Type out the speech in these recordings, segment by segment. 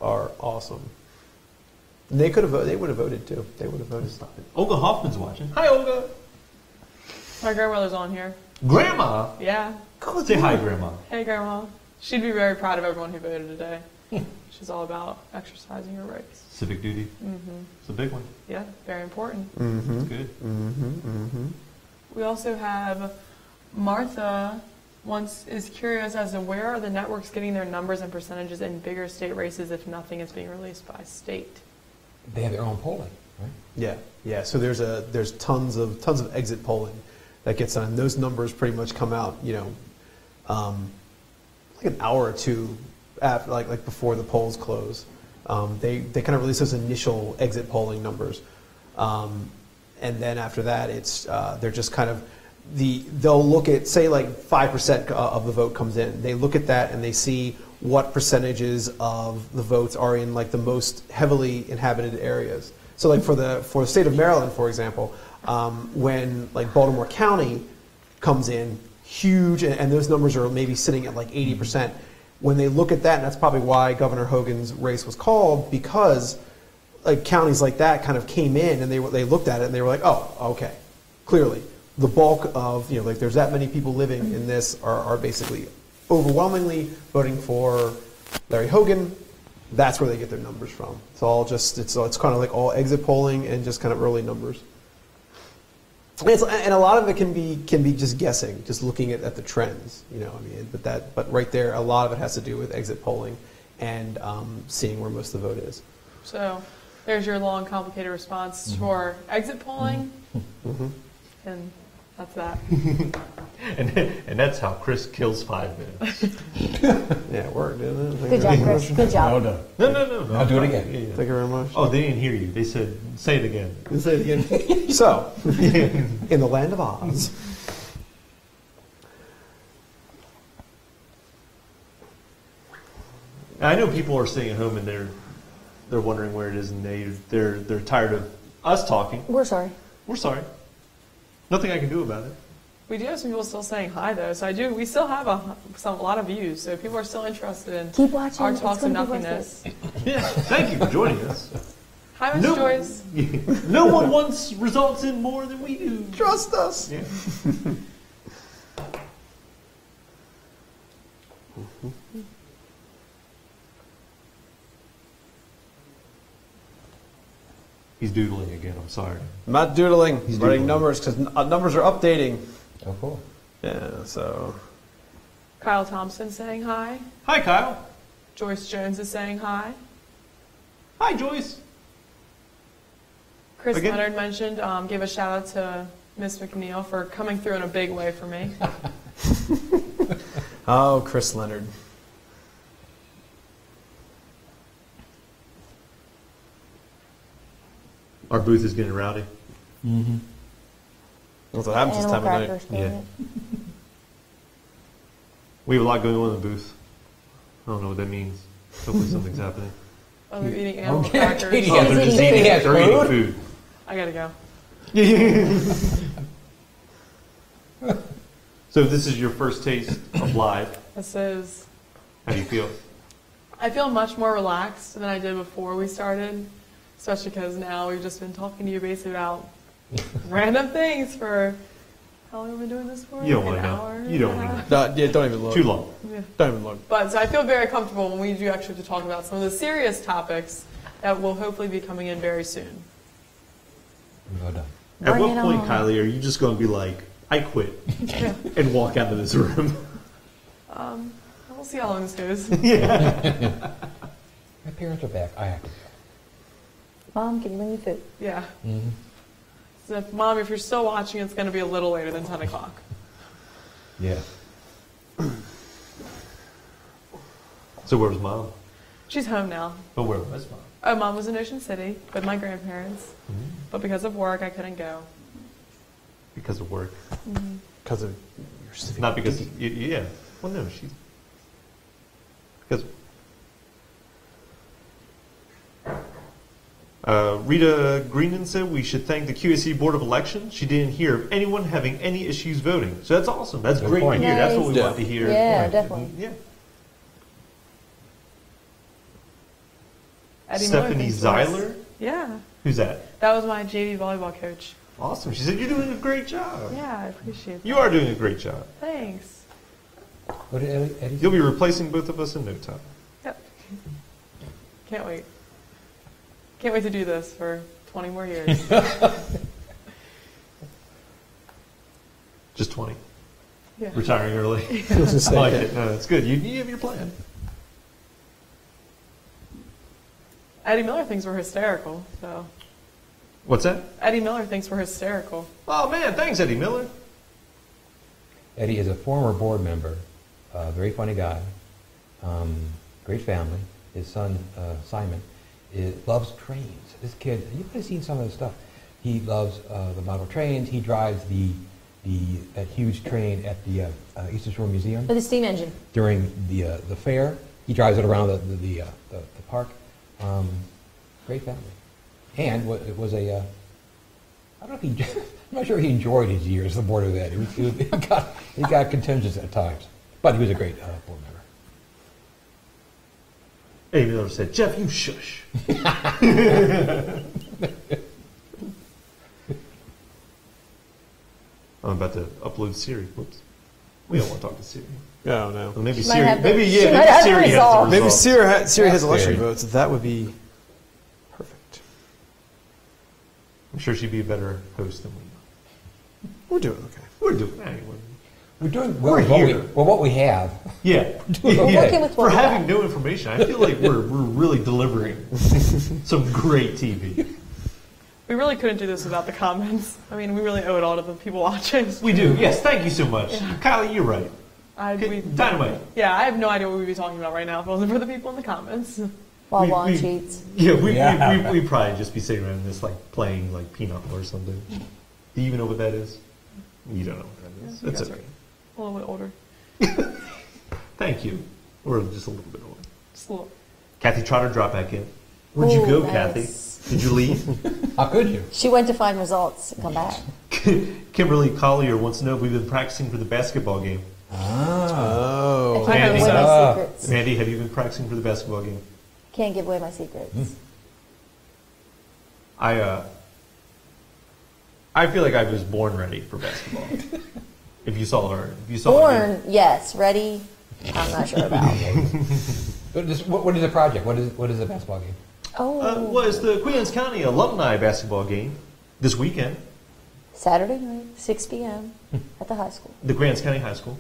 are awesome. And they could have voted. They would have voted too. They would have voted. Stop it. Olga Hoffman's watching. Hi, Olga. My grandmother's on here. Grandma. Yeah. Say hi, Grandma. Hey, Grandma. She'd be very proud of everyone who voted today. She's all about exercising her rights. Civic duty. It's a big one. Yeah, very important. It's good. We also have Martha is curious as to where are the networks getting their numbers and percentages in bigger state races if nothing is being released by state? They have their own polling, right? Yeah. So there's tons of exit polling that gets done. Those numbers pretty much come out, like an hour or two after, like before the polls close. They kind of release those initial exit polling numbers, and then after that, it's they're just kind of they'll look at, say, like 5% of the vote comes in. They look at that and they see what percentages of the votes are in like the most heavily inhabited areas. So like for the state of Maryland, for example, when like Baltimore County comes in huge, and those numbers are maybe sitting at like 80%. When they look at that, and that's probably why Governor Hogan's race was called, because like counties like that kind of came in and they looked at it and they were like, oh, okay, clearly the bulk of, like there's that many people living in this are basically overwhelmingly voting for Larry Hogan. That's where they get their numbers from. It's all just, it's kind of like all exit polling and just kind of early numbers. And a lot of it can be just guessing, just looking at the trends, but right there, a lot of it has to do with exit polling and seeing where most of the vote is. So there's your long, complicated response for exit polling, and that's that. and that's how Chris kills 5 minutes. Yeah, it worked, didn't it? Good job, Chris. Good job. No. I'll do it again. Yeah. Thank you very much. Oh, they didn't hear you. They said, say it again. Say it again. So, in the land of Oz. I know people are sitting at home and they're wondering where it is, and they're tired of us talking. We're sorry. We're sorry. Nothing I can do about it. We do have some people still saying hi, though. So we still have a lot of views. So people are still interested in Keep watching. our talks of nothingness. Yeah, thank you for joining us. Hi, Miss Joyce. No one wants results in more than we do. Trust us. Yeah. He's doodling again. I'm sorry. I'm not doodling. He's writing doodling. numbers because numbers are updating. Oh, cool. Yeah, so. Kyle Thompson saying hi. Hi, Kyle. Joyce Jones is saying hi. Hi, Joyce. Chris Again? Leonard mentioned, give a shout out to Miss McNeil for coming through in a big way for me. Oh, Chris Leonard. Our booth is getting rowdy. Mm-hmm. That's what happens this time of night. Yeah. We have a lot going on in the booth. I don't know what that means. Hopefully something's happening. Oh, they're eating animal Okay. crackers. Katie, Oh, they're just eating, they're eating food. I gotta go. So this is your first taste of live. This is. How do you feel? I feel much more relaxed than I did before we started, especially because now we've just been talking to you basically about random things for. How long have we been doing this for? You don't Like want to an know. hour? You don't want to know. Yeah, don't even look. Too long. Yeah. Don't even look. But so I feel very comfortable when we do actually have to talk about some of the serious topics that will hopefully be coming in very soon. Well done. At Bring what it point, on. Kylie, are you just going to be like, I quit, and walk out of this room? We'll see how long this goes. My parents are back. I have to go. Mom, can you bring me food? Yeah. Mm-hmm. So, Mom, if you're still watching, it's going to be a little later than 10 o'clock. Yeah. So where was Mom? She's home now. But where was Mom? Oh, Mom was in Ocean City with my grandparents. But because of work, I couldn't go. Because of work. Because of your civic Not because, duty. yeah. Well, no, she. Because. Rita Greenan said we should thank the QAC Board of Elections. She didn't hear of anyone having any issues voting. So that's awesome. That's Good great point. to hear. That's what we Yeah. want to hear. Yeah, definitely. Yeah. Eddie Miller Stephanie thinks we're Zeiler? Yeah. Who's that? That was my JV volleyball coach. Awesome. She said, you're doing a great job. Yeah, I appreciate that. You are doing a great job. Thanks. What did Eddie You'll be replacing both of us in no time. Yep. Can't wait. Can't wait to do this for 20 more years. Just 20. Yeah. Retiring early. I was just I like saying. it. No, that's good. You have your plan. Eddie Miller thinks we're hysterical, so. What's that? Eddie Miller thinks we're hysterical. Oh, man. Thanks, Eddie Miller. Eddie is a former board member, very funny guy, great family. His son, Simon, loves trains. This kid, you've probably seen some of his stuff. He loves the model trains. He drives that huge train at the Eastern Shore Museum For the steam engine. during the fair. He drives it around the park. Great family. And it was a, I don't know if he, I'm not sure he enjoyed his years as the board of ed. He got contentious at times, but he was a great board member. Eddie Miller said, Jeff, you shush. I'm about to upload Siri. Whoops. We don't want to talk to Siri. Oh, no. Well, maybe She might Siri. have the- Maybe she might maybe have the Siri has the results. Maybe results. Siri has That's election scary. votes. That would be perfect. I'm sure she'd be a better host than we are. We're doing okay. We're doing anyway. We're doing We're well here. what we have. Yeah. We're Yeah. working with what For we having got. no information, I feel like we're really delivering some great TV. We really couldn't do this without the comments. I mean, we really owe it all to the people watching. We do. Yes. Thank you so much, Kylie. You're right. Dynamite. Yeah, I have no idea what we'd be talking about right now if it wasn't for the people in the comments. While We- Juan we- cheats. Yeah, Yeah. we probably just be sitting around this like playing like Pinochle or something. Do you even know what that is? You don't know what that is. You That's guys okay. are a little bit older. Thank you. We're just a little bit older. Just a little. Kathy Trotter, drop back in. Where'd you go, Ooh, Kathy? nice. Did you leave? How could you? She went to find results and come back. Kimberly Collier wants to know if we've been practicing for the basketball game. Ah. Oh. I can't Andy. give away my secrets. Mandy, have you been practicing for the basketball game? Can't give away my secrets. I feel like I was born ready for basketball. If you saw her, if you saw her. Born, yes. Ready? I'm not sure about. What is the project? What is the basketball game? Oh, Was the Queens County alumni basketball game this weekend? Saturday night, 6 p.m. at the high school. The Grants County High School,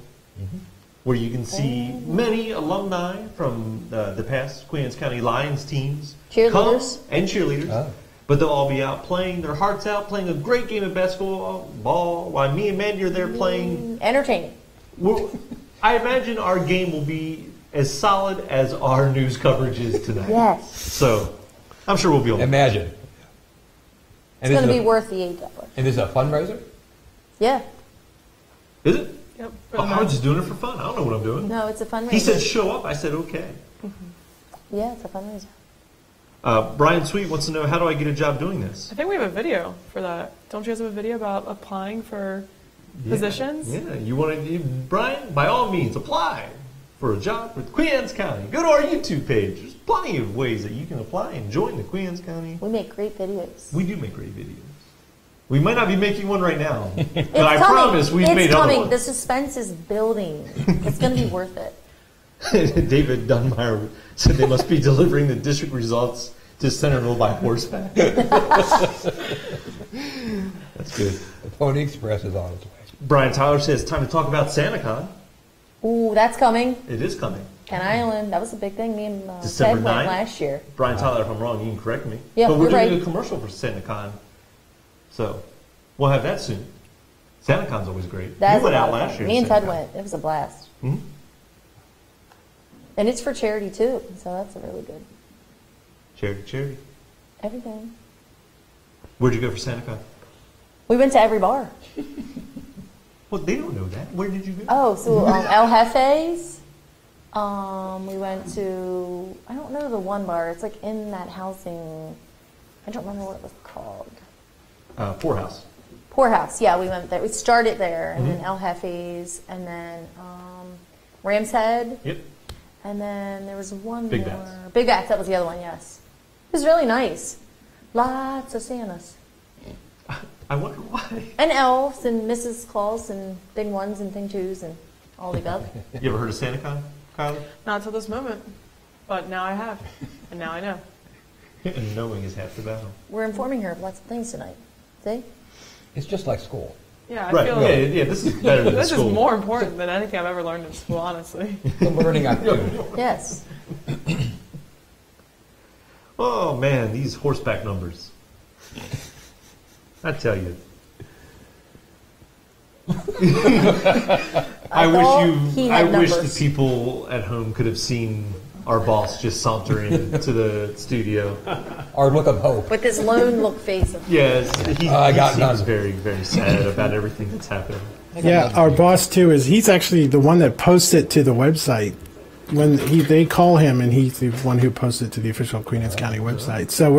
where you can see many alumni from the past Queens County Lions teams Cheerleaders. come, and cheerleaders. Oh. But they'll all be out playing their hearts out, playing a great game of basketball, while me and Mandy are there playing. Entertaining. I imagine our game will be as solid as our news coverage is tonight. Yes. So, I'm sure we'll be able to. Imagine. It's going to be worth the $8. And this is a fundraiser? Yeah. Is it? Yep. Oh, I'm just doing it for fun. I don't know what I'm doing. No, it's a fundraiser. He said show up. I said okay. Yeah, it's a fundraiser. Brian Sweet wants to know, how do I get a job doing this? I think we have a video for that. Don't you guys have a video about applying for positions? Yeah, you want to, Brian, by all means, apply for a job with Queens County. Go to our YouTube page. There's plenty of ways that you can apply and join the Queens County. We make great videos. We do make great videos. We might not be making one right now, but It's I coming. promise we've It's made other coming. ones. The suspense is building. It's going to be worth it. David Dunmeyer said they must be delivering the district results to Centerville by horseback. That's good. The Pony Express is on its way. Brian Tyler says, time to talk about SantaCon. Ooh, that's coming. It is coming. Ken Island. That was a big thing. Me and December Ted went 9th? last year. Brian Tyler, if I'm wrong, you can correct me. Yeah, but we're you're doing right. a commercial for SantaCon. So we'll have that soon. SantaCon's always great. That's You went a out lot of last fun. year. Me to and Ted SantaCon. went. It was a blast. Hmm? And it's for charity too, so that's a really good. Charity. Everything. Where'd you go for SantaCon? We went to every bar. Well, they don't know that. Where did you go? Oh, so El Jefe's. We went to, I don't know the one bar. It's like in that housing. I don't remember what it was called. Poorhouse. Poorhouse. Yeah, we went there. We started there, and then El Jefe's, and then Ram's Head, Yep. and then there was one Big more. Bats. Big Bats. That was the other one. Yes. was really nice. Lots of Santas. I wonder why. And elves and Mrs. Claus and thing ones and thing twos and all the above. You ever heard of SantaCon, Kylie? Not till this moment, but now I have, and now I know. And knowing is half the battle. We're informing her of lots of things tonight. See? It's just like school. Yeah, I Right, feel yeah, this is better than this school. is more important than anything I've ever learned in school, honestly. The learning activity. Yes. Oh man, these horseback numbers. I tell you. I wish the people at home could have seen our boss just sauntering into the studio. Our look of hope. With this lone look face. Yes, he got seems none. very, very sad about everything that's happening. Yeah, our boss too he's actually the one that posts it to the website. When they call him, and he's the one who posts it to the official Queen Anne's County website. So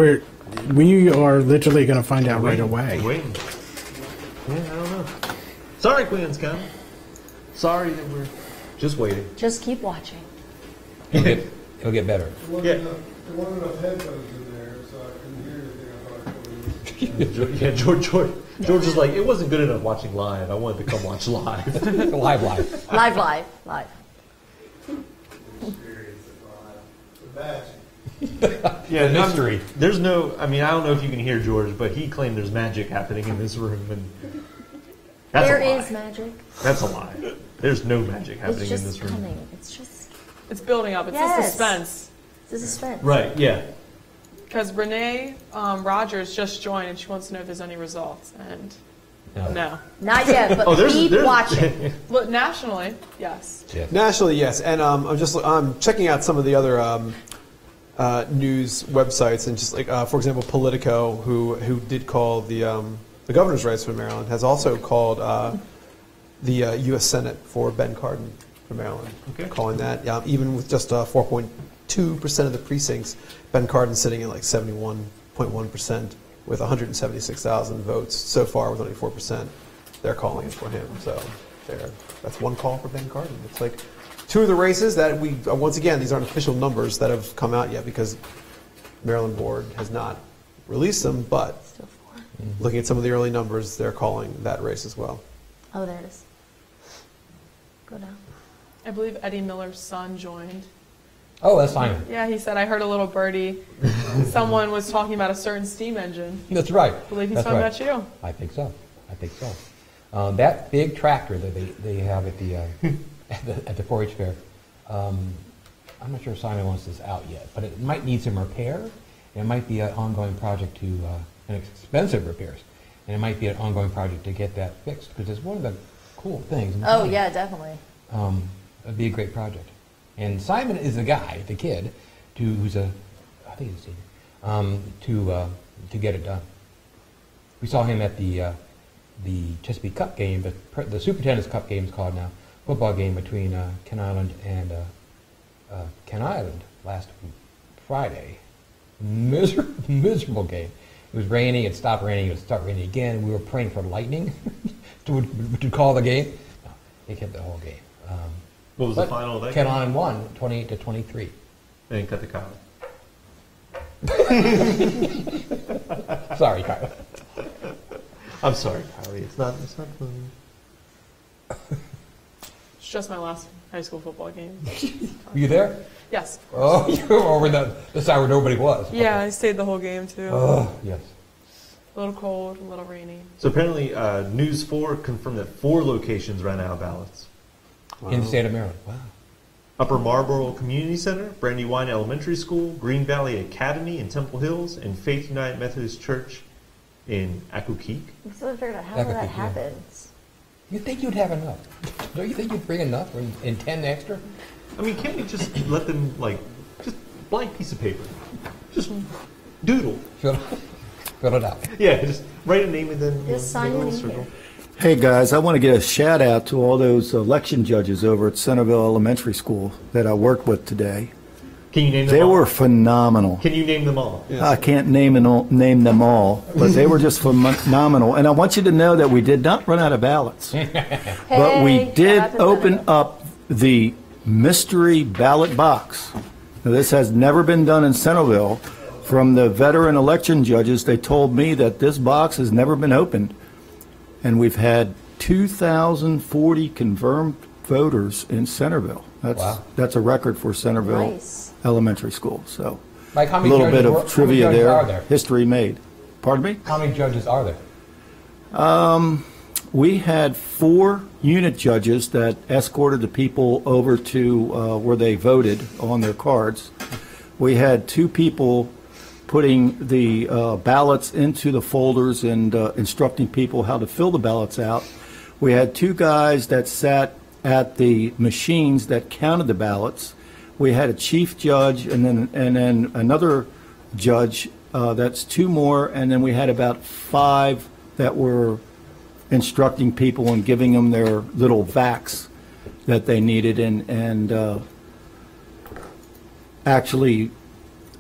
we are literally going to find out right away. Waiting. Yeah, I don't know. Sorry, Queen Anne's County. Sorry that we're just waiting. Just keep watching. It'll get better. Yeah. There wasn't enough headphones in there, so I couldn't hear anything. I thought I could. George is like, it wasn't good enough watching live. I wanted to come watch live. Live. Live. Yeah, mystery. There's no. I mean, I don't know if you can hear George, but he claimed there's magic happening in this room, and that's There a lie. is magic. That's a lie. There's no magic happening It's in just this room. coming. It's just It's building up. It's Yes. a suspense. it's a suspense. Right? Yeah. Because Renee Rogers just joined, and she wants to know if there's any results. And no. Not yet, but there's keep watching. Look, nationally, yes. Yes. Nationally, yes, and I'm checking out some of the other news websites, and just like for example, Politico, who did call the governor's race for Maryland, has also called the U.S. Senate for Ben Cardin for Maryland, calling that even with just 4.2% of the precincts, Ben Cardin sitting at like 71.1% with 176,000 votes so far, with only 4%. They're calling it for him, so that's one call for Ben Cardin. It's like two of the races that we, once again, these aren't official numbers that have come out yet because Maryland board has not released them, but Still 4. looking at some of the early numbers, they're calling that race as well. Oh, there it is. Go down. I believe Eddie Miller's son joined. Oh, that's Simon. Yeah, he said, I heard a little birdie. Someone was talking about a certain steam engine. That's right. I believe he's That's talking right. about you. I think so. That big tractor that they have at the at the 4-H fair, I'm not sure Simon wants this out yet, but it might need some repair. And it might be an ongoing project to, and expensive repairs, and it might be an ongoing project to get that fixed because it's one of the cool things. in the Oh county. yeah, definitely. It'd be a great project. And Simon is the guy, the kid, who's I think he's a senior, to get it done. We saw him at the Chesapeake Cup game, but the Superintendent's Cup game is called now, football game between Ken Island and Ken Island last Friday. Miserable game. It was raining, it stopped raining, it would start raining again. We were praying for lightning to call the game. No, they kept the whole game. What was the final of that Ken game? Island won 28-23. And cut the Kyle. Sorry, Kyle. I'm sorry, Kylie. It's not funny. It's just my last high school football game. Were you there? Yes. Oh, you were over the side where nobody was. Yeah, I stayed the whole game too. Oh, yes. A little cold, a little rainy. So apparently, News 4 confirmed that 4 locations ran out of ballots. In the state of Maryland. Wow. Upper Marlboro Community Center, Brandywine Elementary School, Green Valley Academy in Temple Hills, and Faith United Methodist Church in Accokeek. I'm still trying to figure out how That could that be, yeah. happens. You think you'd have enough? Don't you think you'd bring enough in 10 extra? I mean, can't we just let them, just blank piece of paper? Just doodle. Fill it out. Yeah, just write a name and then Just sign make a an little email. circle. Hey guys, I want to give a shout out to all those election judges over at Centerville Elementary School that I worked with today. Can you name them They all? were phenomenal. Can you name them all? I can't name them all, but they were just phenomenal. And I want you to know that we did not run out of ballots, but we Hey, did shout out to open Centerville. up the mystery ballot box. Now, this has never been done in Centerville From the veteran election judges, they told me that this box has never been opened, and we've had 2,040 confirmed voters in Centerville. Wow. That's a record for Centerville Nice. Elementary School. So Mike, how a many little bit judges of trivia are there. there? History made. Pardon me? How many judges are there? We had 4 unit judges that escorted the people over to where they voted on their cards. We had 2 people putting the ballots into the folders and instructing people how to fill the ballots out. We had 2 guys that sat at the machines that counted the ballots. We had a chief judge and then another judge. That's 2 more, and then we had about 5 that were instructing people and giving them their little vacs that they needed and actually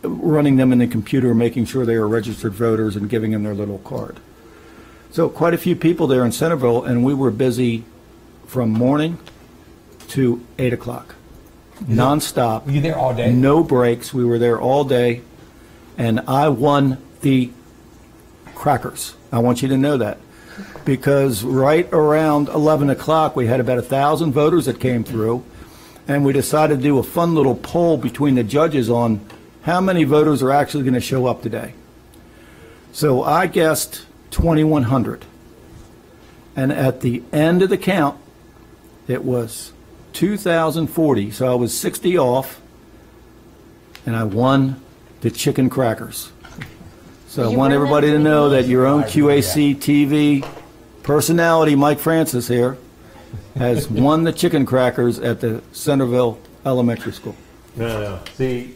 running them in the computer, making sure they were registered voters and giving them their little card. So quite a few people there in Centerville, and we were busy from morning to 8 o'clock, nonstop. Were you there all day? No breaks. We were there all day, and I won the crackers. I want you to know that. Because right around 11 o'clock, we had about 1,000 voters that came through, and we decided to do a fun little poll between the judges on how many voters are actually going to show up today. So I guessed 2,100. And at the end of the count, it was 2,040. So I was 60 off, and I won the chicken crackers. So I You want won everybody to them? know that your own QACTV personality, Mike Francis here, has won the chicken crackers at the Centerville Elementary School. No. See,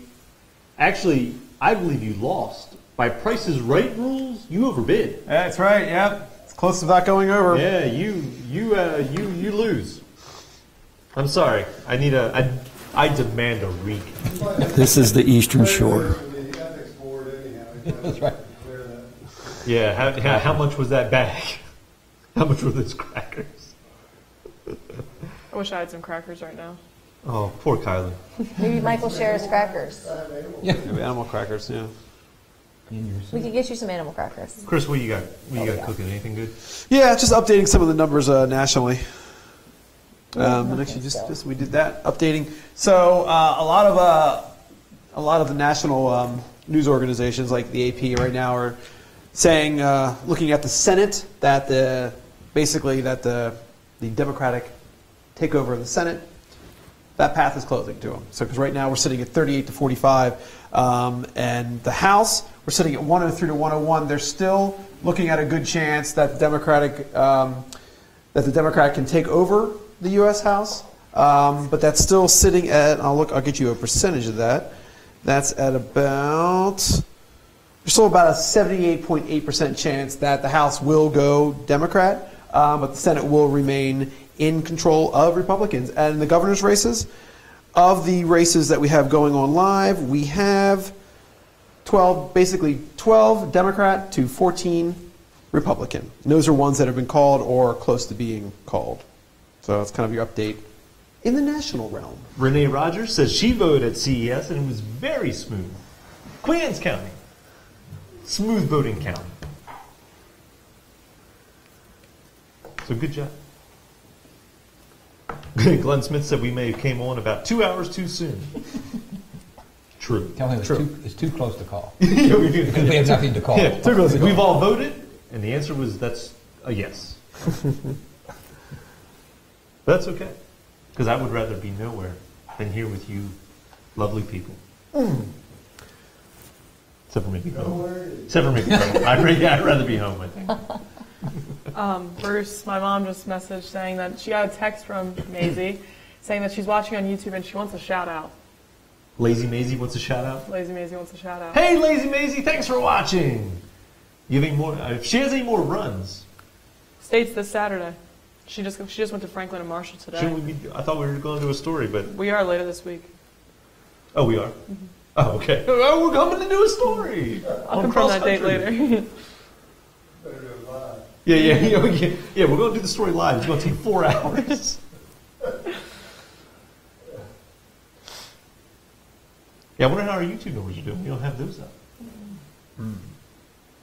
actually, I believe you lost. By Price is Right rules, you overbid. That's right. Yep. It's close to not going over. Yeah, you lose. I'm sorry. I demand a recount. This is the Eastern Shore. That's right. Yeah, how much was that bag? How much were those crackers? I wish I had some crackers right now. Oh, poor Kylan. Maybe Michael shares crackers. Maybe animal crackers. Yeah. We could get you some animal crackers. Chris, what you got? What you got cooking? Anything good? Yeah, just updating some of the numbers nationally. And actually, just we did that updating. So a lot of the national news organizations like the AP right now are saying, looking at the Senate, that the Democratic takeover of the Senate, that path is closing to them. So because right now we're sitting at 38 to 45, and the House we're sitting at 103 to 101. They're still looking at a good chance that the Democrat can take over the U.S. House, but that's still sitting at. I'll get you a percentage of that. That's at about. There's still about a 78.8% chance that the House will go Democrat, but the Senate will remain in control of Republicans. And the governor's races, of the races that we have going on live, we have 12 Democrat to 14 Republican. And those are ones that have been called or close to being called. So that's kind of your update in the national realm. Renee Rogers says she voted at CES and it was very smooth. Queen Anne's County. Smooth voting county. So good job. Glenn Smith said we may have came on about 2 hours too soon. True. Tell him True. it's too close to call. Yeah, we do. Because we have nothing to call. Yeah, too close. We've all voted, and the answer was that's a yes. That's okay, because I would rather be nowhere than here with you, lovely people. Except for maybe home. Except for maybe home. I'd rather be home, I think. Bruce, my mom just messaged saying that she got a text from Maisie saying that she's watching on YouTube and she wants a shout out. Lazy Maisie wants a shout out. Lazy Maisie wants a shout out. Hey, Lazy Maisie, thanks for watching. You have any more? If she has any more runs, States this Saturday. She just went to Franklin and Marshall today. shouldn't we be? I thought we were going to do a story, but We are later this week. oh, we are. Oh, okay. Oh, we're coming to do a story. I'll on confirm that cross-country. date later. Yeah, we're going to do the story live. It's going to take 4 hours. Yeah, I wonder how our YouTube numbers are doing. We don't have those up.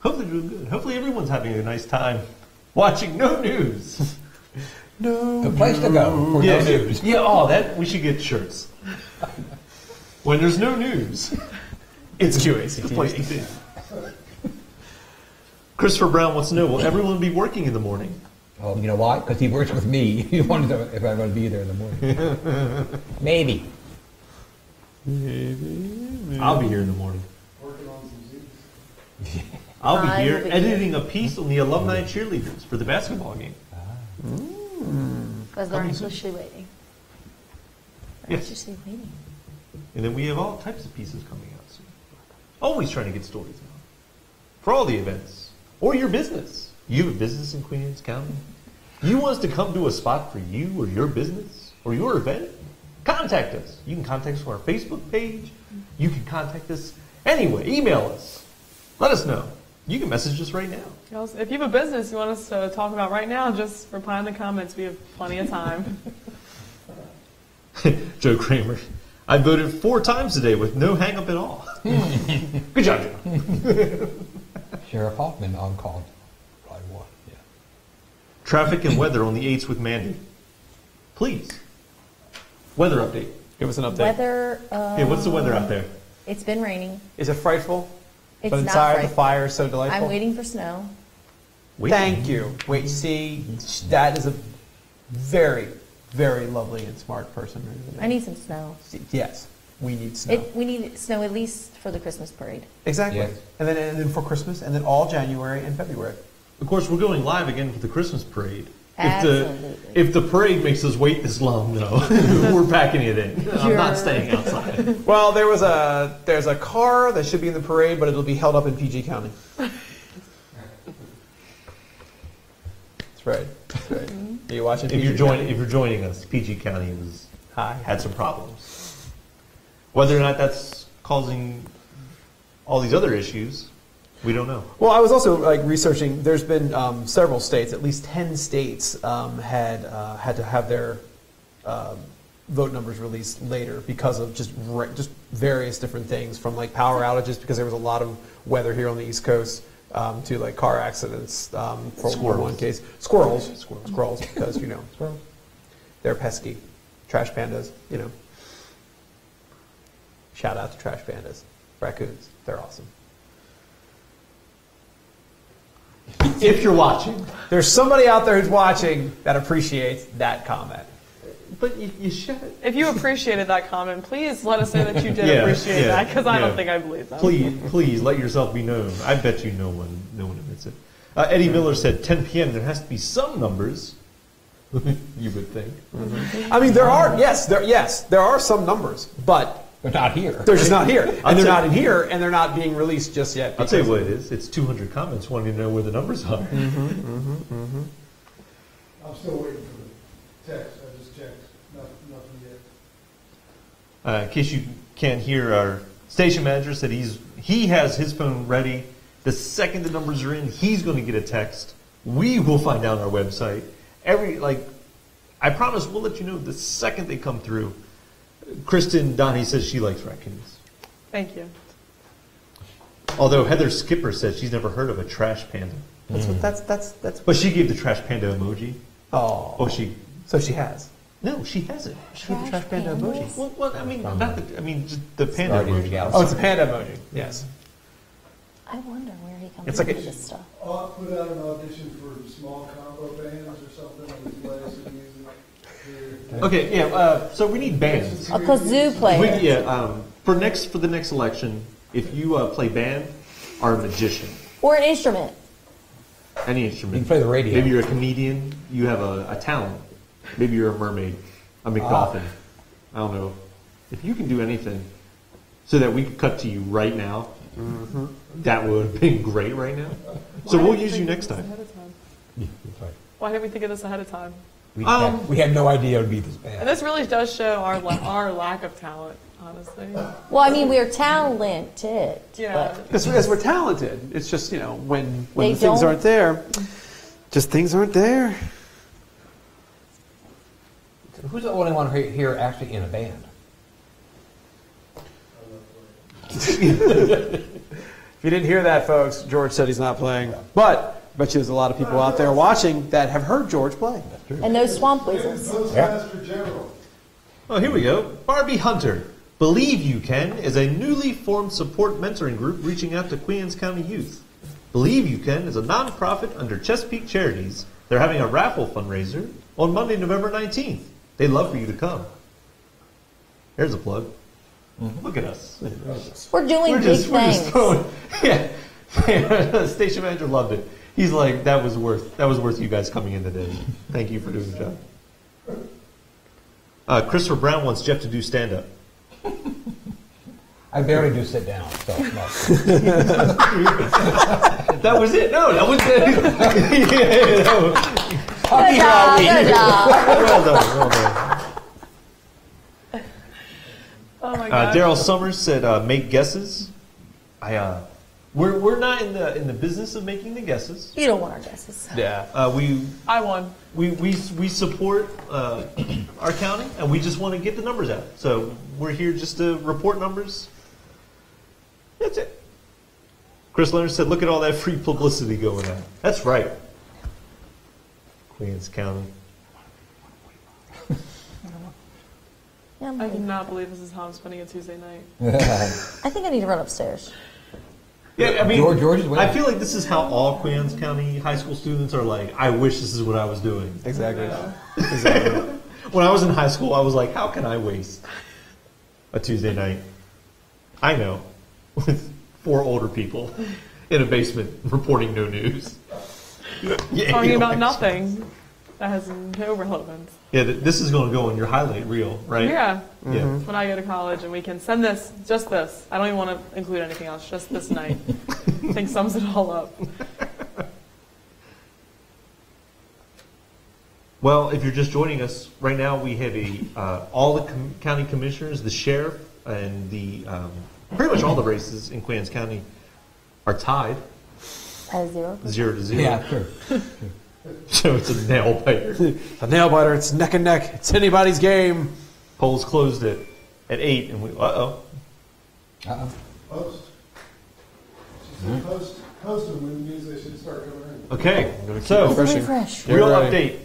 Hope they're doing good. Hopefully everyone's having a nice time watching No News. The place to go for Yeah, no news. yeah. Oh, that we should get shirts. When there's no news, It's the QACTV. place to be. Christopher Brown wants to know: will everyone be working in the morning? Oh, you know why? Because he works with me. He wanted to, if I'm going to be there in the morning. Maybe. I'll be here in the morning. Working on some Z's. I'll be I here will be editing a piece on the alumni cheerleaders for the basketball game. Because they're anxiously waiting. They're Yes. anxiously waiting. And then we have all types of pieces coming out soon. Always trying to get stories out for all the events or your business. You have a business in Queen Anne's County. You want us to come to a spot for you or your business or your event? Contact us. You can contact us on our Facebook page. You can contact us anyway. Email us. Let us know. You can message us right now. If you have a business you want us to talk about right now, just reply in the comments. We have plenty of time. Joe Kramer. I voted 4 times today with no hang up at all. Good job, Joe. Sheriff Hoffman on call. Probably one. Yeah. Traffic and weather on the 8th with Mandy. Please. Weather update. Give us an update. Weather, Hey, what's the weather out there? it's been raining. Is it frightful? It's But not inside the frightful. fire is so delightful. I'm waiting for snow. Wait. Thank you. Wait, see, that is a very, very lovely and smart person. I need some snow. Yes, we need snow. We need snow at least for the Christmas parade. Exactly. Yes. And then for Christmas, and then all January and February. Of course, we're going live again for the Christmas parade. Absolutely. If the parade makes us wait this long, though, we're packing it in. I'm not staying outside. Well, there's a car that should be in the parade, but it'll be held up in PG County. That's right. That's right. Are you watching? If PG you're County? joining us, PG County Hi. had some problems. Whether or not that's causing all these other issues, we don't know. Well, I was also researching. There's been several states, at least 10 states, had to have their vote numbers released later because of just various different things, from power outages because there was a lot of weather here on the East Coast, to car accidents. For Squirrels. one case, squirrels, because squirrels, they're pesky. Trash pandas, Shout out to trash pandas, raccoons. They're awesome. If you're watching. There's somebody out there who's watching that appreciates that comment. But you should. If you appreciated that comment, please let us know that you did Yeah, appreciate yeah, that, because I yeah. don't think I believe that. Please let yourself be known. I bet you no one admits it. Eddie Miller said 10 p.m. There has to be some numbers. You would think. I mean, there are some numbers, but But not here. they're just not here, and I'll they're tell- not in here, and they're not being released just yet. I'll tell you what it is. It's 200 comments wanting to know where the numbers are. I'm still waiting for the text. I just checked. Nothing yet. In case you can't hear, our station manager said he has his phone ready. The second the numbers are in, he's going to get a text. We will find out on our website. I promise we'll let you know the second they come through. Kristen Donnie says she likes raccoons. Thank you. Although Heather Skipper says she's never heard of a trash panda. That's. But she gave the trash panda emoji. Oh, Oh, she... so she has. No, she hasn't. She gave the trash panda emoji. Well, I mean, just the panda Guardian of the emoji. Galaxy. Oh, it's a panda emoji. Yes. I wonder where he comes It's like up a- with this stuff. I'll put out an audition for small combo bands or something with classic music. Okay, yeah. So we need bands. A kazoo player. For the next election, if you play band, or a magician, Or an instrument. any You instrument. can play the radio. Maybe you're a comedian. You have a talent. Maybe you're a mermaid, a McDolphin. I don't know. If you can do anything, so that we could cut to you right now, that would have been great right now. So we'll use you next time. Yeah, that's right. Why didn't we think of this ahead of time? We had no idea it would be this And bad. this really does show our lack of talent, honestly. Well, I mean, we're talented. Yeah. but- Because we're talented. It's just when They the things don't- aren't there, just things aren't there. Who's the only one here actually in a band? If you didn't hear that, folks, George said he's not playing. But I bet you there's a lot of people out there watching that have heard George play. And no swamp weasels. Postmaster General. Oh, here we go. Barbie Hunter. Believe You Can is a newly formed support mentoring group reaching out to Queens County youth. Believe You Can is a nonprofit under Chesapeake Charities. They're having a raffle fundraiser on Monday, November 19th. They'd love for you to come. Here's a plug. Look at us. We're doing We're big just things. throwing. Yeah. Station manager loved it. He's like, that was worth you guys coming in today. Thank you for doing the job. Christopher Brown wants Jeff to do stand up. I barely do sit down, so no. That was it. No, that was it. Yeah, no. Good job, good job. Well done. Well done. Oh my god. Daryl Summers said, "Make guesses." We're not in the business of making the guesses. You don't want our guesses. Yeah. I won. We support our county, and we just want to get the numbers out. So we're here just to report numbers. That's it. Chris Leonard said, "Look at all that free publicity going on." That's right. Queens County. Yeah, I cannot believe this is how I'm spending a Tuesday night. I think I need to run upstairs. Yeah, I mean, George is winning. I feel like this is how all Queens County high school students are like, I wish this is what I was doing. Exactly. Exactly. When I was in high school, I was like, how can I waste a Tuesday night? I know, with 4 older people in a basement reporting no news. Yeah, Talking you know, about nothing that has no relevance. Yeah, this is going to go on your highlight reel, right? Yeah. Yeah. When I go to college and we can send this, just this. I don't even want to include anything else, just this night. I think sums it all up. Well, if you're just joining us, right now we have all the county commissioners, the sheriff, and the pretty much all the races in Queens County are tied At 0. 0-0. Yeah, sure. So it's a nail biter. A nail biter. It's neck and neck. It's anybody's game. Polls closed at 8, and we Uh-oh. Post. She said post them when the news they should start coming in. Okay, so Refresh. real You're right. update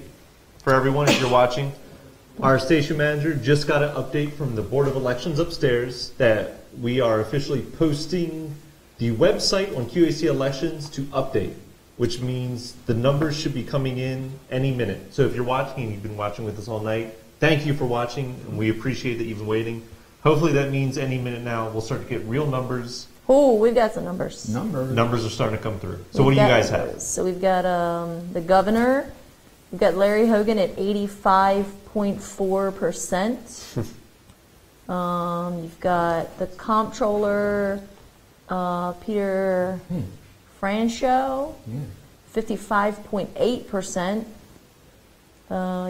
for everyone if you're watching. Our station manager just got an update from the Board of Elections upstairs that we are officially posting the website on QAC Elections to update, which means the numbers should be coming in any minute. So if you're watching and you've been watching with us all night, thank you for watching, and we appreciate that you've been waiting. Hopefully that means any minute now we'll start to get real numbers. Oh, we've got some numbers. Numbers are starting to come through. So what do you guys have? So we've got the governor. We've got Larry Hogan at 85.4%. You've got the comptroller, Peter Francho, 55.8%.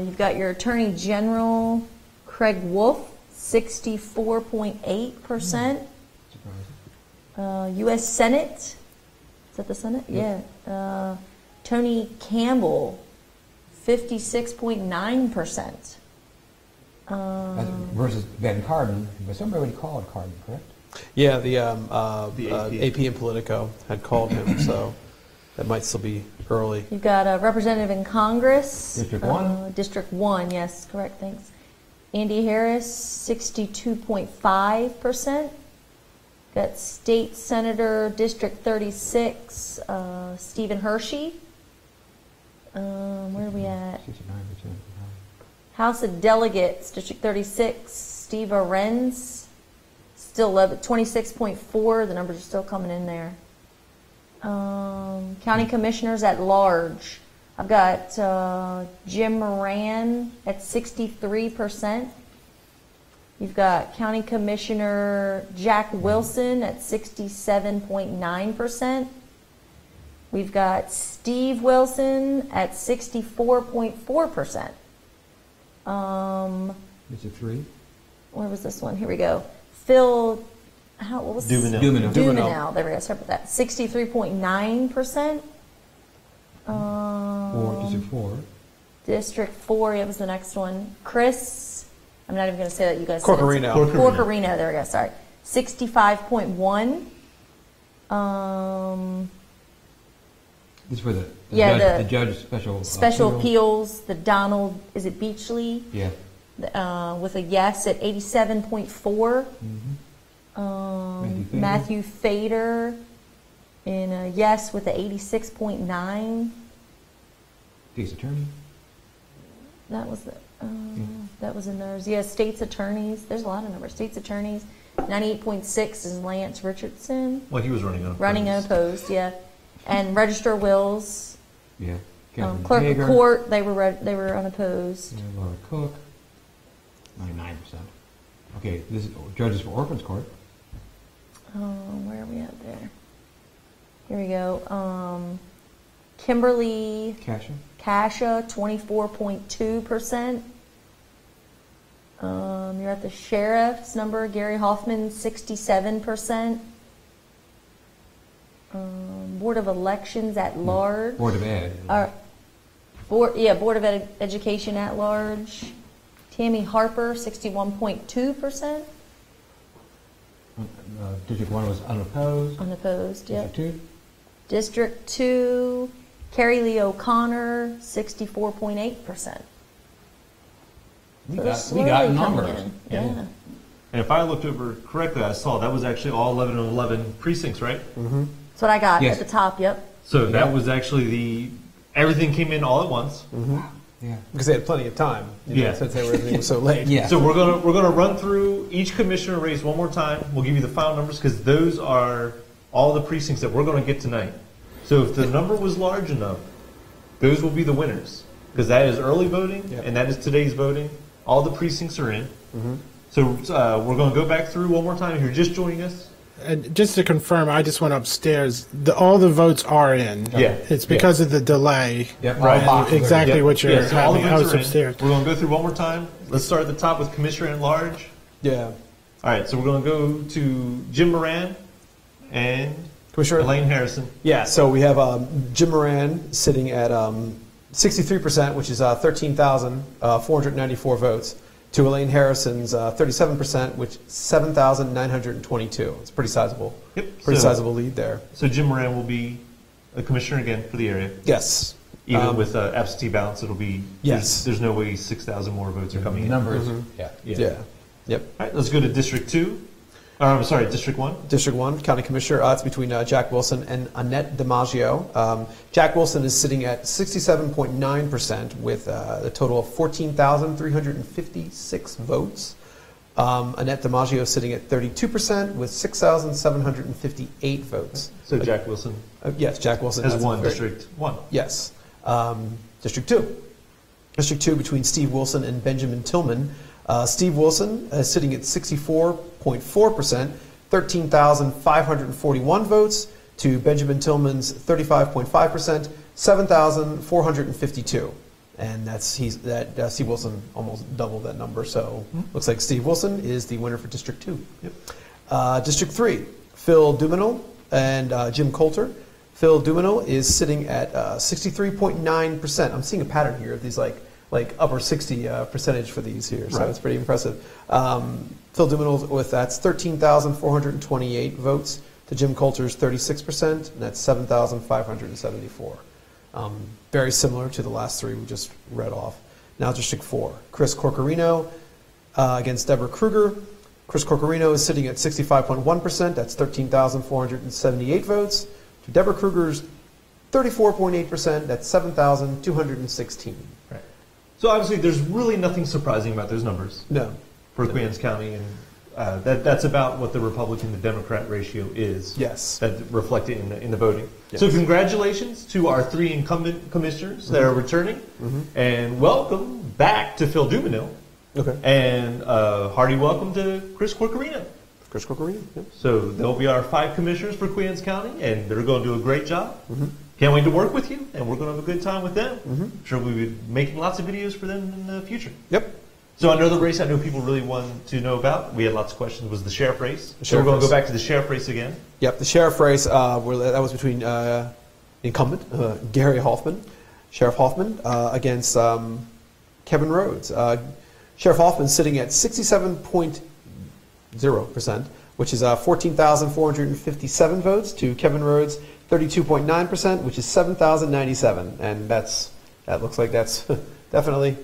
You've got your Attorney General, Craig Wolf, 64.8%. U.S. Senate, is that the Senate? Yeah. Tony Campbell, 56.9%. Versus Ben Cardin, but somebody already called Cardin, correct? Yeah, the AP and Politico had called him, so that might still be early. You've got a representative in Congress. District 1? District 1, yes, correct, thanks. Andy Harris, 62.5%. Got State Senator, District 36, Stephen Hershey. Where are we at? 69%. House of Delegates, District 36, Steve Arens, still 26.4. The numbers are still coming in there. County Commissioners at Large. I've got Jim Moran at 63%. You've got County Commissioner Jack Wilson at 67.9%. We've got Steve Wilson at 64.4%. District 3? Where was this one? Here we go. Phil, what was Dumino. Dumino. There we go. Sorry about that. 63.9%. District 4. District 4, it was the next one. Chris, I'm not even going to say that you guys said it. Corcorino. Corcorino, there we go, sorry. 65.1. This is for the Yeah, judge, the judge special Special appeals, the Donald, is it Beachley? Yeah. With a yes at 87.4. Matthew Fader in a yes with a 86.9. State's attorney. That was the, that was in theirs. Yeah, state's attorneys. There's a lot of numbers. State's attorneys. 98.6 is Lance Richardson. Well, he was running unopposed. Running unopposed, yeah. And register wills. Yeah. Clerk of court, they were unopposed. Yeah, Laura Cook. 99%. Okay, this is judges for orphans court. Where are we at there? Here we go. Kimberly Kasha, 24.2%. You're at the sheriff's number. Gary Hoffman, 67%. Board of Elections at large. Board of Ed. Board of Education at large. Tammy Harper, 61.2%. District 1 was unopposed. Unopposed, yep. District 2? District 2, Carrie Lee O'Connor, 64.8%. We got numbers. Yeah. And if I looked over correctly, I saw that was actually all 11 and 11 precincts, right? Mm-hmm. That's what I got Yes. at the top, yep. So that was actually everything came in all at once. Mm-hmm. Yeah. Because they had plenty of time. Yeah. Since everything was so late. Yeah. So we're gonna run through each commissioner race one more time. We'll give you the final numbers because those are all the precincts that we're going to get tonight. So if the number was large enough, those will be the winners because that is early voting and that is today's voting. All the precincts are in. Mm-hmm. So we're going to go back through one more time. If you're just joining us. And just to confirm, I just went upstairs. All the votes are in. Yeah. It's because of the delay. Yep. Right. Right. Exactly Yep. what you're So all the having. I votes was are in. upstairs. We're going to go through one more time. Let's start at the top with Commissioner at Large. Yeah. All right. So we're going to go to Jim Moran and Commissioner Elaine Harrison. Yeah, so we have Jim Moran sitting at 63%, which is 13,494 votes, to Elaine Harrison's 37%, which is 7,922. It's pretty sizable. Yep. Pretty sizable lead there. So Jim Moran will be a commissioner again for the area. Yes. Even with absentee ballots, it'll be Yes. There's no way 6,000 more votes are coming in. Numbers. Mm-hmm. Yeah. Yeah. Yep. All right, let's go to District 2. I'm sorry, District 1. District 1, County Commissioner, it's between Jack Wilson and Annette DiMaggio. Jack Wilson is sitting at 67.9% with a total of 14,356 votes. Annette DiMaggio is sitting at 32% with 6,758 votes. So Jack Wilson Yes, Jack Wilson has won District 1. Yes. District 2. District 2 between Steve Wilson and Benjamin Tillman. Steve Wilson is sitting at 64.4%, 13,541 votes, to Benjamin Tillman's 35.5%, 7,452. And Steve Wilson almost doubled that number. So looks like Steve Wilson is the winner for District 2. Yep. District 3, Phil Duminel and Jim Coulter. Phil Duminel is sitting at 63.9%. I'm seeing a pattern here of these like upper 60 percentage for these here, so it's pretty impressive. Phil Duminel that's 13,428 votes to Jim Coulter's 36%, and that's 7,574. Very similar to the last three we just read off. Now District 4, Chris Corcorino against Deborah Kruger. Chris Corcorino is sitting at 65.1%, that's 13,478 votes, to Deborah Kruger's 34.8%, that's 7,216. Right. So obviously there's really nothing surprising about those numbers. No. For Queen Anne's County, and that's about what the Republican to Democrat ratio is. Yes. That's reflected in the voting. Yes. So congratulations to our 3 incumbent commissioners that are returning, and welcome back to Phil Duminel. Okay. And hearty welcome to Chris Corcorino. Chris Corcorino. Yep. So they'll be our 5 commissioners for Queen Anne's County, and they're going to do a great job. Can't wait to work with you, and we're going to have a good time with them. I'm sure we'll be making lots of videos for them in the future. Yep. So another race I know people really want to know about, we had lots of questions, was the sheriff race. So sheriff we're going to race. go back to the sheriff race again. Yep. The sheriff race, that was between incumbent Gary Hoffman, Sheriff Hoffman, against Kevin Rhodes. Sheriff Hoffman sitting at 67.0%, which is 14,457 votes, to Kevin Rhodes, 32.9%, which is 7,097. And that looks like that's definitely,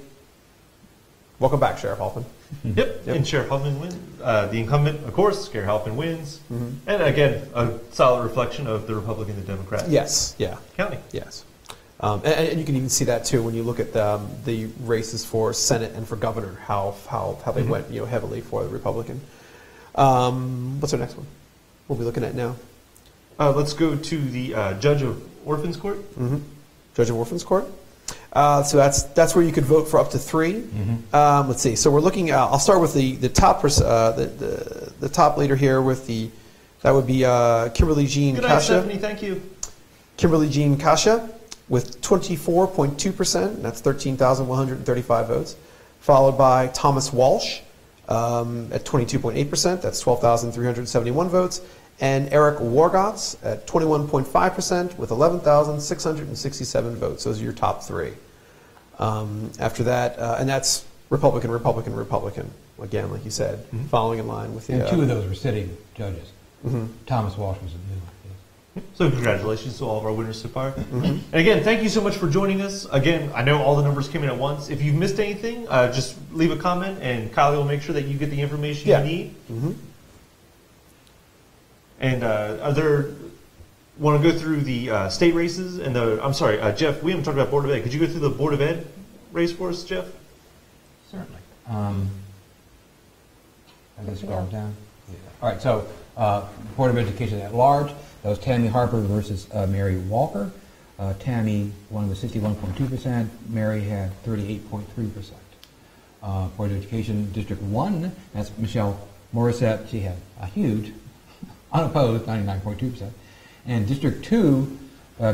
welcome back, Sheriff Hoffman. Yep. And Sheriff Huffman wins. The incumbent, of course, Sheriff Huffman wins. Mm-hmm. And again, a solid reflection of the Republican and Democrat Yes, yeah. county. Yes. And you can even see that too when you look at the races for Senate and for governor, how they went heavily for the Republican. What's our next one? We'll be looking at now. Let's go to the Judge of Orphans Court. Mm-hmm. Judge of Orphans Court. So that's where you could vote for up to 3. Mm-hmm. Let's see. So we're looking. I'll start with the top the top leader here with that would be Kimberly Jean Good night, Kasha. Stephanie. Thank you. Kimberly Jean Kasha with 24.2%. That's 13,135 votes. Followed by Thomas Walsh at 22.8%. That's 12,371 votes. And Eric Wargotz at 21.5% with 11,667 votes. Those are your top 3. After that, and that's Republican, Republican, Republican. Again, like you said, following in line with the... And 2 of those were sitting judges. Mm-hmm. Thomas Walsh was a new one. So congratulations to all of our winners so far. And again, thank you so much for joining us. Again, I know all the numbers came in at once. If you've missed anything, just leave a comment and Kylie will make sure that you get the information you need. Mm-hmm. And want to go through the state races and I'm sorry, Jeff, we haven't talked about Board of Ed. Could you go through the Board of Ed race for us, Jeff? Certainly. I'm going to scroll down. Yeah. All right, so Board of Education at large, that was Tammy Harper versus Mary Walker. Tammy won with 61.2%. Mary had 38.3%. Board of Education District 1, that's Michelle Morissette. She had a huge, unopposed 99.2%. And District 2,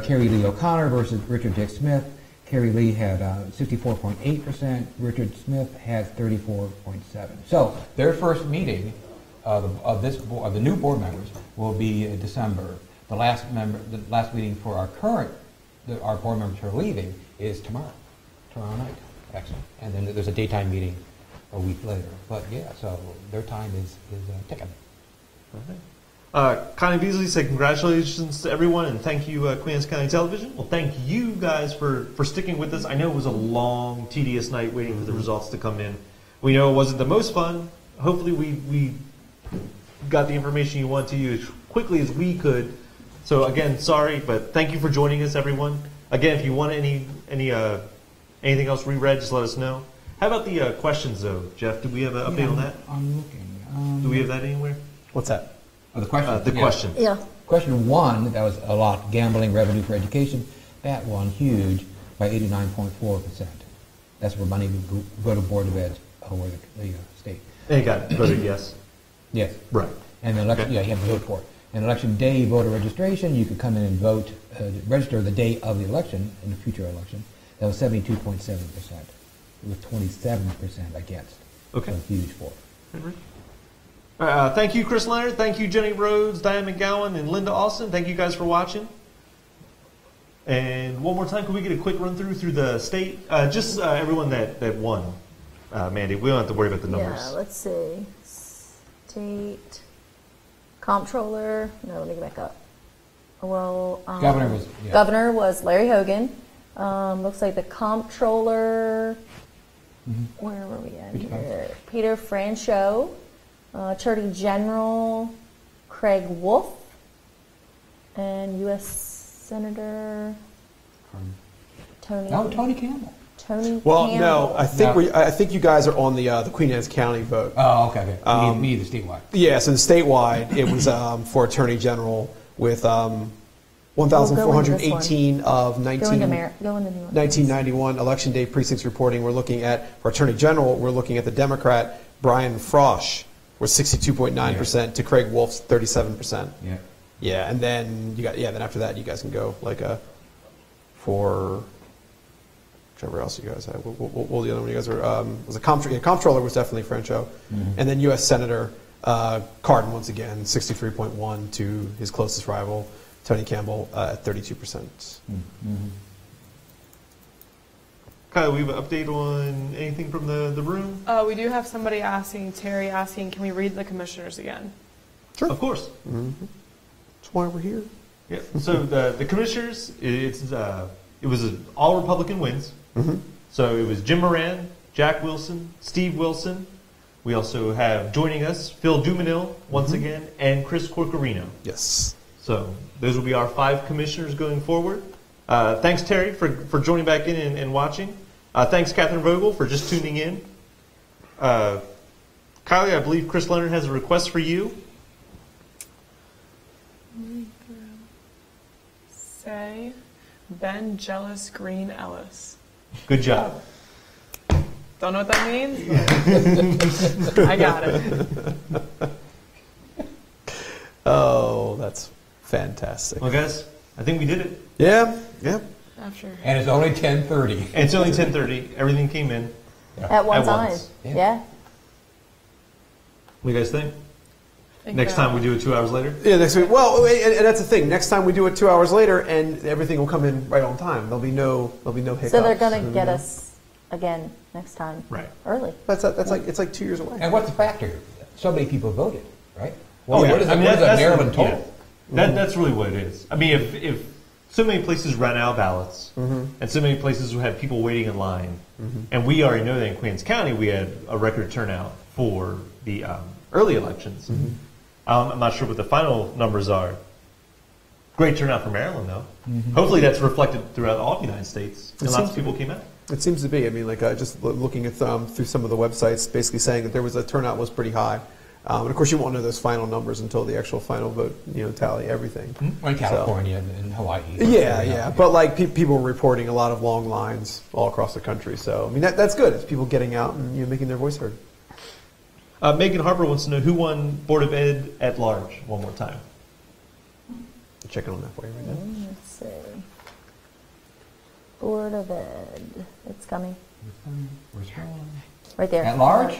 Carrie Lee O'Connor versus Richard Dick Smith. Carrie Lee had 64.8%. Richard Smith had 34.7%. So their first meeting of the new board members will be in December. The last meeting for our board members who are leaving is tomorrow night, actually. And then there's a daytime meeting a week later. But yeah, so their time is ticking. Connie Beasley said congratulations to everyone and thank you, Queen Anne's County Television. Well, thank you guys for sticking with us. I know it was a long, tedious night waiting for the results to come in. We know it wasn't the most fun. Hopefully we got the information you want to you as quickly as we could. So again, sorry, but thank you for joining us, everyone. Again, if you want anything else reread, just let us know. How about the questions, though, Jeff? Do we have an update on that? I'm looking. Do we have that anywhere? What's that? Oh, the question. Question. Yeah. Question 1, that was a lot. Gambling revenue for education. That won huge by 89.4%. That's where money would go to Board of Ed over the state. And you got voted yes. Yes. Right. And the election, you have to vote for it. And election day voter registration, you could come in and vote, register the day of the election, in the future election. That was 72.7%, with 27% against. Okay. So huge for it. Thank you, Chris Leonard. Thank you, Jenny Rhodes, Diane McGowan, and Linda Austin. Thank you guys for watching. And one more time, can we get a quick run through the state? Just everyone that won. Mandy, we don't have to worry about the numbers. Yeah, let's see. State comptroller. No, let me go back up. Well, governor was Larry Hogan. Looks like the comptroller. Where were we at here? Peter Franchot. Attorney General Craig Wolf. And U.S. Senator Tony Campbell. Well, Campbell. no, I think you guys are on the Queen Anne's County vote. Oh, okay. Me, the statewide. Yeah, so the statewide, it was for Attorney General with 1,418 of 1991 Election Day precincts reporting. We're looking at, for Attorney General, we're looking at the Democrat Brian Frosch, with 62.9% to Craig Wolf's 37%. Yeah. Yeah, and then then after that you guys can go for whichever else you guys had. What the other one you guys were was a comptroller was definitely Franchot, and then U.S. Senator Cardin once again 63.1 to his closest rival Tony Campbell at 32%. Kyle, we have an update on anything from the room? We do have somebody Terry asking, can we read the commissioners again? Sure. Of course. That's why we're here. Yeah. So the commissioners, it was all Republican wins. So it was Jim Moran, Jack Wilson, Steve Wilson. We also have joining us Phil Dumanil once again, and Chris Corcorino. Yes. So those will be our 5 commissioners going forward. Thanks, Terry, for joining back in and watching. Thanks, Catherine Vogel, for just tuning in. Kylie, I believe Chris Leonard has a request for you. Say Ben Jealous Green Ellis. Good job. Don't know what that means? But I got it. Oh, that's fantastic. Well, guys, I think we did it. Yeah, yeah. After. And it's only 10:30. And it's only 10:30. Everything came in. At one At time. once. Yeah. What do you guys think? Think Next time we do it 2 hours later? Yeah, next week. Well, and that's the thing. Next time we do it 2 hours later, and everything will come in right on time. There'll be no hiccups. So they're going to get us again next time. Right. Early. That's like it's like 2 years away. And what's the factor? So many people voted, right? Oh, Well, yeah. what is I mean, what is that's Maryland the- total? yeah. That's really what it is. I mean, if so many places ran out of ballots, and so many places had people waiting in line, and we already know that in Queens County we had a record turnout for the early elections. I'm not sure what the final numbers are. Great turnout for Maryland, though. Hopefully that's reflected throughout all the United States, and lots of people came out. It seems to be. I mean, like just looking at through some of the websites, basically saying that there was a turnout was pretty high. And of course, you won't know those final numbers until the actual final vote, tally everything. In California and Hawaii. Yeah. But like people were reporting a lot of long lines all across the country. So I mean, that's good. It's people getting out and making their voice heard. Megan Harper wants to know who won Board of Ed at large one more time. I'm checking on that for you right now. Let's see. Board of Ed. It's coming. Right there. At large?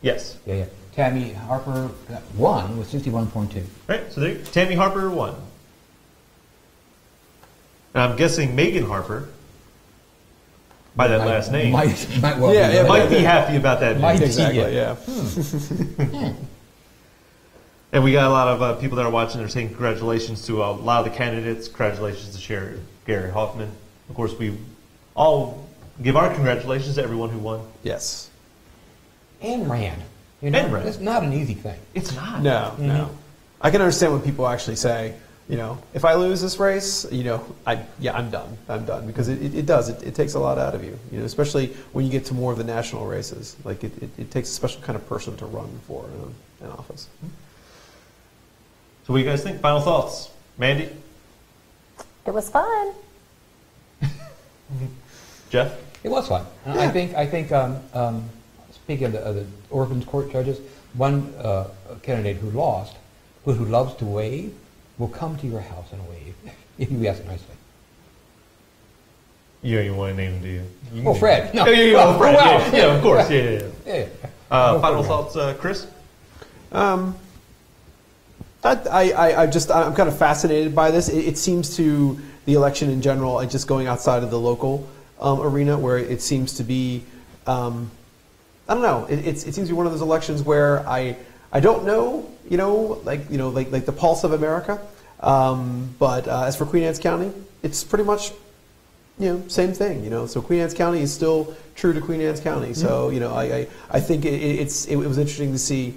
Yes. Yeah. Tammy Harper got 1 with 61.2. Right, so there, Tammy Harper won. And I'm guessing Megan Harper, by that last name, Might well Yeah, be. might be happy about that. Might news. be. Exactly. Yeah. And we got a lot of people that are watching. They're saying congratulations to a lot of the candidates. Congratulations to Gary Hoffman. Of course, we all give our congratulations to everyone who won. Yes. And ran. And ran. It's not an easy thing. It's not. No. I can understand when people actually say, if I lose this race, I'm done. I'm done because it does. It takes a lot out of you. Especially when you get to more of the national races. Like it takes a special kind of person to run for an office. So what do you guys think? Final thoughts, Mandy, It was fun. Jeff. It was fun. I think. Speaking of the orphans court judges, one candidate who lost, who loves to wave, will come to your house and wave if you ask nicely. You want to name him, do you? Oh, Fred. No. Fred. Well, Yeah, of course. Yeah. Yeah. Final thoughts, Chris? I'm kind of fascinated by this. It seems to the election in general, and just going outside of the local arena, where it seems to be, I don't know. It seems to be one of those elections where I don't know, like the pulse of America. But as for Queen Anne's County, it's pretty much, same thing. So Queen Anne's County is still true to Queen Anne's County. So I think it was interesting to see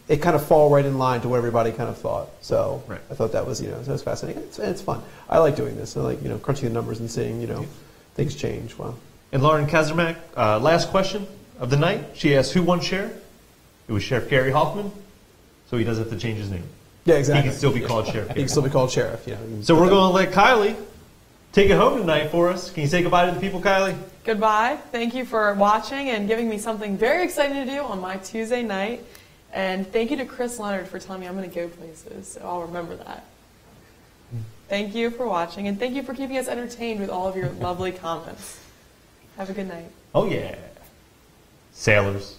it kind of fall right in line to what everybody kind of thought. So right. I thought that was that was fascinating. It's fun. I like doing this. I like crunching the numbers and seeing things change. Wow. And Lauren Kazermak, last question of the night. She asked, who won sheriff? It was Sheriff Gary Hoffman, so he doesn't have to change his name. Yeah, exactly. He can still be called Sheriff. He can still be called sheriff. Yeah. So we're going to let Kylie take it home tonight for us. Can you say goodbye to the people, Kylie? Goodbye. Thank you for watching and giving me something very exciting to do on my Tuesday night. And thank you to Chris Leonard for telling me I'm going to go places, so I'll remember that. Thank you for watching, and thank you for keeping us entertained with all of your lovely comments. Have a good night. Oh, yeah. Sailors.